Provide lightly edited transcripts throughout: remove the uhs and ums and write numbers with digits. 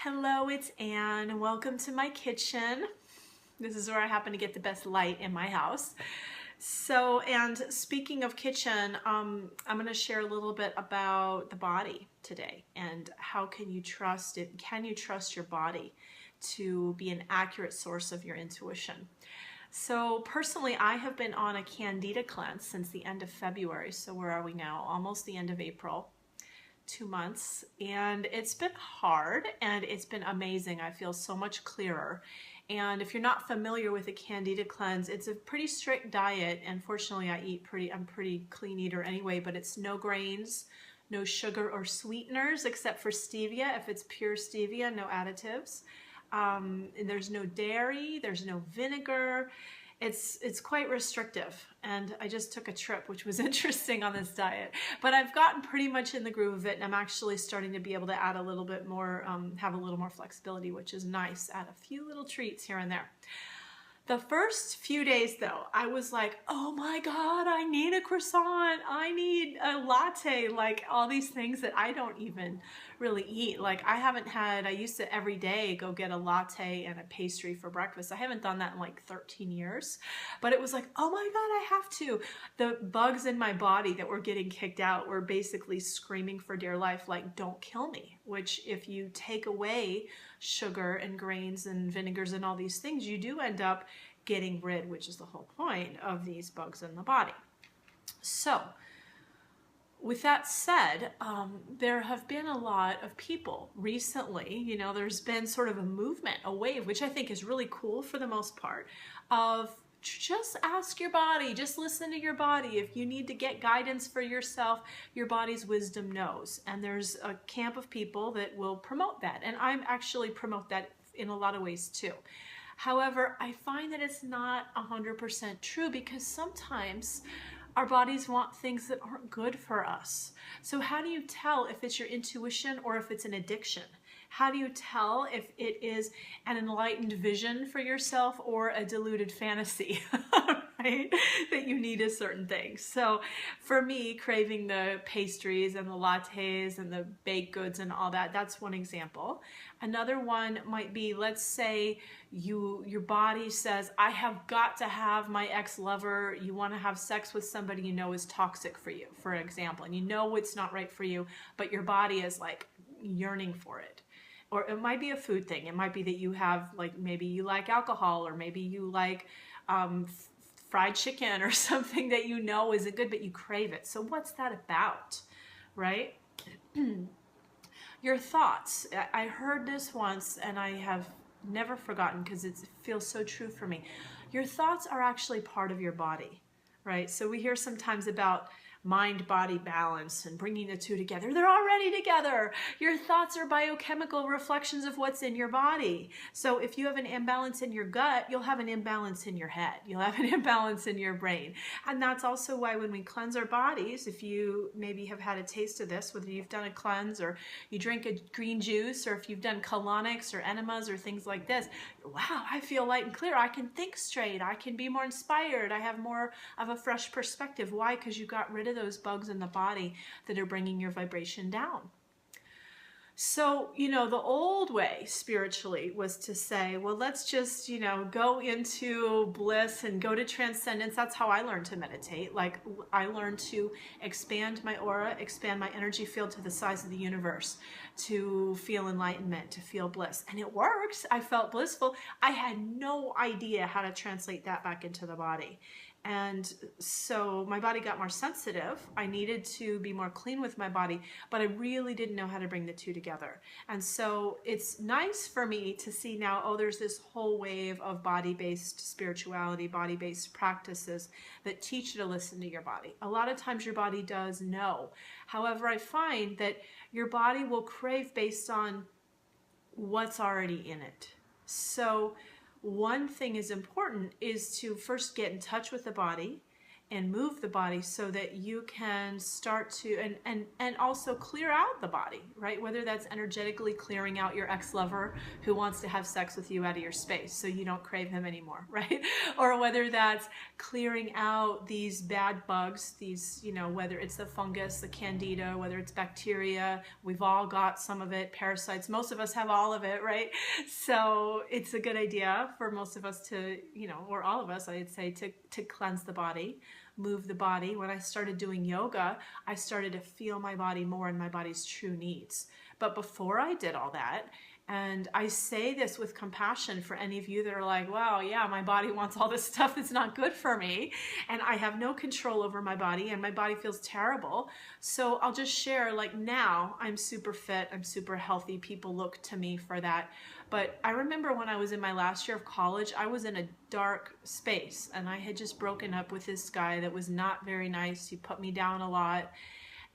Hello, it's Anne, and welcome to my kitchen. This is where I happen to get the best light in my house. And speaking of kitchen, I'm going to share a little bit about the body today and how can you trust it? Can you trust your body to be an accurate source of your intuition? So personally, I have been on a Candida Cleanse since the end of February. So where are we now? Almost the end of April. 2 months, and it's been hard and it's been amazing. I feel so much clearer. And if you're not familiar with a Candida Cleanse, it's a pretty strict diet. And fortunately, I'm pretty clean eater anyway, but it's no grains, no sugar or sweeteners except for stevia. If it's pure stevia, no additives. And there's no dairy, there's no vinegar. It's quite restrictive, and I just took a trip, which was interesting on this diet, but I've gotten pretty much in the groove of it, and I'm actually starting to be able to add a little bit more, have a little more flexibility, which is nice. Add a few little treats here and there. The first few days though, I was like, oh my God, I need a croissant. I need a latte, like all these things that I don't even really eat. Like I used to every day go get a latte and a pastry for breakfast. I haven't done that in like 13 years, but it was like, oh my God, I have to. The bugs in my body that were getting kicked out were basically screaming for dear life, like, don't kill me, which if you take away sugar and grains and vinegars and all these things, you do end up getting rid, which is the whole point, of these bugs in the body. So with that said, there have been a lot of people recently, there's been sort of a movement, a wave, which I think is really cool for the most part, of just ask your body, just listen to your body. If you need to get guidance for yourself, your body's wisdom knows. And there's a camp of people that will promote that. And I actually promote that in a lot of ways too. However, I find that it's not 100% true because sometimes our bodies want things that aren't good for us. So how do you tell if it's your intuition or if it's an addiction? How do you tell if it is an enlightened vision for yourself or a deluded fantasy, right? That you need a certain thing. So for me, craving the pastries and the lattes and the baked goods and all that, that's one example. Another one might be, let's say your body says, I have got to have my ex-lover. You want to have sex with somebody you know is toxic for you, for example, and you know it's not right for you, but your body is like yearning for it. Or it might be a food thing. It might be that you have, like, maybe you like alcohol, or maybe you like fried chicken or something that you know isn't good, but you crave it. So what's that about, right? Your thoughts. I heard this once and I have never forgotten because it feels so true for me. Your thoughts are actually part of your body, right? So we hear sometimes about mind-body balance and bringing the two together. They're already together. Your thoughts are biochemical reflections of what's in your body. So if you have an imbalance in your gut, you'll have an imbalance in your head. You'll have an imbalance in your brain. And that's also why when we cleanse our bodies, if you maybe have had a taste of this, whether you've done a cleanse or you drink a green juice, or if you've done colonics or enemas or things like this, wow, I feel light and clear. I can think straight. I can be more inspired. I have more of a fresh perspective. Why? Because you got rid of those bugs in the body that are bringing your vibration down. So, the old way spiritually was to say, well, let's just, go into bliss and go to transcendence. That's how I learned to meditate. Like, I learned to expand my aura, expand my energy field to the size of the universe, to feel enlightenment, to feel bliss. And it worked. I felt blissful. I had no idea how to translate that back into the body. And so my body got more sensitive. I needed to be more clean with my body, but I really didn't know how to bring the two together. And so it's nice for me to see now, oh, there's this whole wave of body-based spirituality, body-based practices that teach you to listen to your body. A lot of times your body does know. However, I find that your body will crave based on what's already in it. So one thing is important is to first get in touch with the body and move the body so that you can start to and also clear out the body, right? Whether that's energetically clearing out your ex-lover who wants to have sex with you out of your space so you don't crave him anymore, right? Or whether that's clearing out these bad bugs, these, you know, whether it's the fungus, the candida, whether it's bacteria, we've all got some of it, parasites, most of us have all of it, right? So it's a good idea for most of us to, you know, or all of us, I'd say, to cleanse the body, move the body. When I started doing yoga, I started to feel my body more and my body's true needs. But before I did all that, and I say this with compassion for any of you that are like, wow, yeah, my body wants all this stuff that's not good for me, and I have no control over my body, and my body feels terrible. So I'll just share, like, now I'm super fit, I'm super healthy, people look to me for that. But I remember when I was in my last year of college, I was in a dark space, and I had just broken up with this guy that was not very nice. He put me down a lot,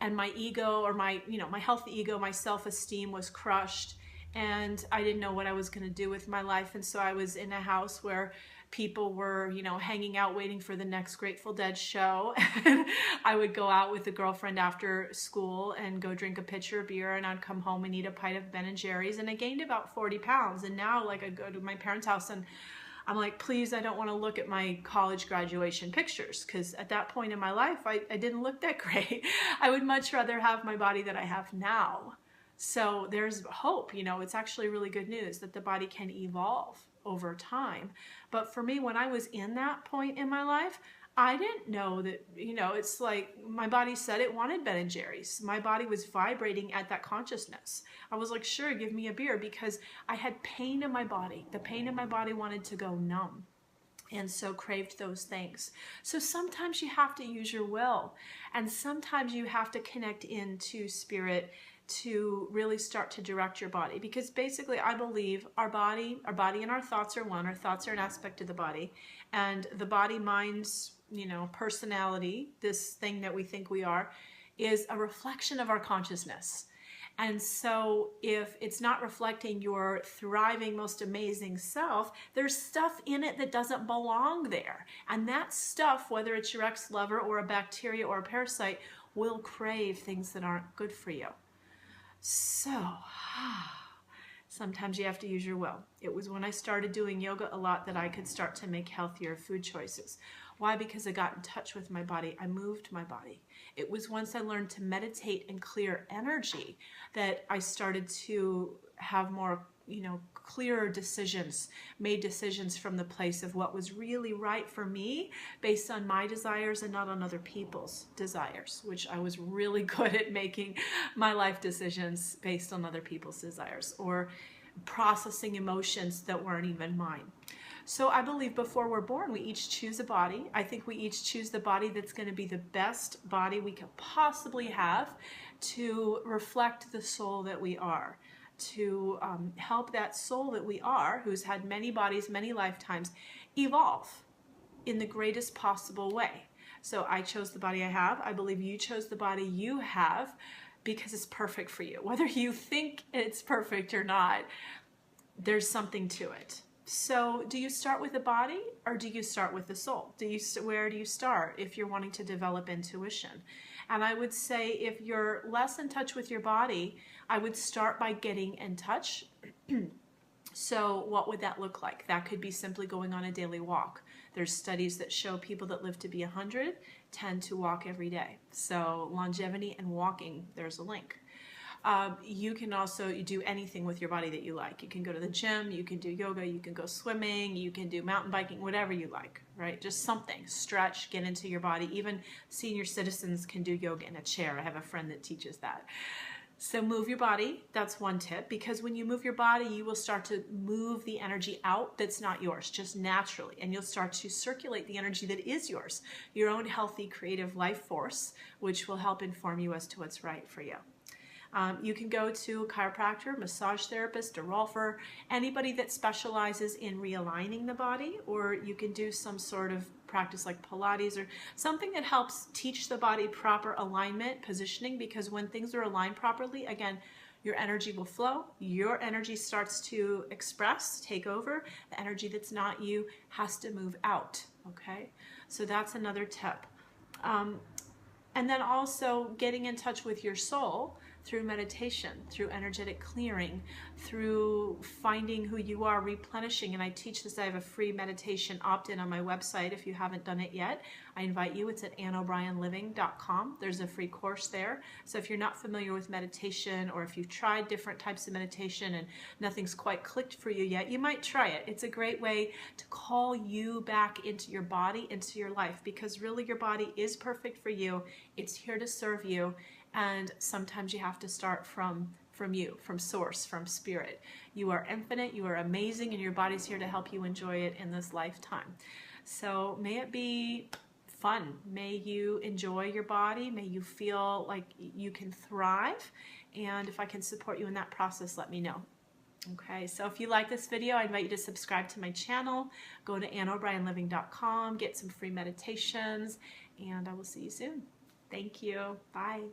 and my ego, or my, you know, my healthy ego, my self-esteem was crushed, and I didn't know what I was going to do with my life. And so I was in a house where people were, you know, hanging out waiting for the next Grateful Dead show. And I would go out with a girlfriend after school and go drink a pitcher of beer, and I'd come home and eat a pint of Ben & Jerry's, and I gained about 40 pounds. And now, like, I go to my parents' house and I'm like, please, I don't want to look at my college graduation pictures, because at that point in my life, I didn't look that great. I would much rather have my body that I have now. So there's hope, you know, it's actually really good news that the body can evolve over time. But for me, when I was in that point in my life, I didn't know that, you know, it's like my body said it wanted Ben & Jerry's. My body was vibrating at that consciousness. I was like, sure, give me a beer, because I had pain in my body. The pain in my body wanted to go numb, and so craved those things. So sometimes you have to use your will, and sometimes you have to connect into spirit to really start to direct your body. Because basically, I believe our body and our thoughts are one. Our thoughts are an aspect of the body, and the body, mind's, you know, personality, this thing that we think we are, is a reflection of our consciousness. And so if it's not reflecting your thriving, most amazing self, there's stuff in it that doesn't belong there. And that stuff, whether it's your ex-lover or a bacteria or a parasite, will crave things that aren't good for you. So sometimes you have to use your will. It was when I started doing yoga a lot that I could start to make healthier food choices. Why? Because I got in touch with my body. I moved my body. It was once I learned to meditate and clear energy that I started to have more, you know, clearer decisions, made decisions from the place of what was really right for me based on my desires and not on other people's desires, which I was really good at making my life decisions based on other people's desires, or processing emotions that weren't even mine. So I believe before we're born, we each choose a body. I think we each choose the body that's going to be the best body we could possibly have to reflect the soul that we are, to help that soul that we are, who's had many bodies, many lifetimes, evolve in the greatest possible way. So I chose the body I have. I believe you chose the body you have because it's perfect for you. Whether you think it's perfect or not, there's something to it. So do you start with the body, or do you start with the soul? Where do you start if you're wanting to develop intuition? And I would say if you're less in touch with your body, I would start by getting in touch. So what would that look like? That could be simply going on a daily walk. There's studies that show people that live to be 100 tend to walk every day. So longevity and walking, there's a link. You can also do anything with your body that you like. You can go to the gym, you can do yoga, you can go swimming, you can do mountain biking, whatever you like, right? Just something. Stretch, get into your body. Even senior citizens can do yoga in a chair. I have a friend that teaches that. So move your body. That's one tip, because when you move your body, you will start to move the energy out that's not yours, just naturally. And you'll start to circulate the energy that is yours, your own healthy, creative life force, which will help inform you as to what's right for you. You can go to a chiropractor, massage therapist, a rolfer, anybody that specializes in realigning the body, or you can do some sort of practice like Pilates or something that helps teach the body proper alignment, positioning, because when things are aligned properly, again, your energy will flow, your energy starts to express, take over. The energy that's not you has to move out, okay? So that's another tip. And then also getting in touch with your soul through meditation, through energetic clearing, through finding who you are, replenishing. And I teach this. I have a free meditation opt-in on my website. If you haven't done it yet, I invite you. It's at AnnO'BrienLiving.com. There's a free course there. So if you're not familiar with meditation, or if you've tried different types of meditation and nothing's quite clicked for you yet, you might try it. It's a great way to call you back into your body, into your life, because really your body is perfect for you. It's here to serve you. And sometimes you have to start from you, from source, from spirit. You are infinite, you are amazing, and your body's here to help you enjoy it in this lifetime. So may it be fun. May you enjoy your body. May you feel like you can thrive. And if I can support you in that process, let me know. Okay, so if you like this video, I invite you to subscribe to my channel. Go to AnnO'BrienLiving.com, get some free meditations, and I will see you soon. Thank you. Bye.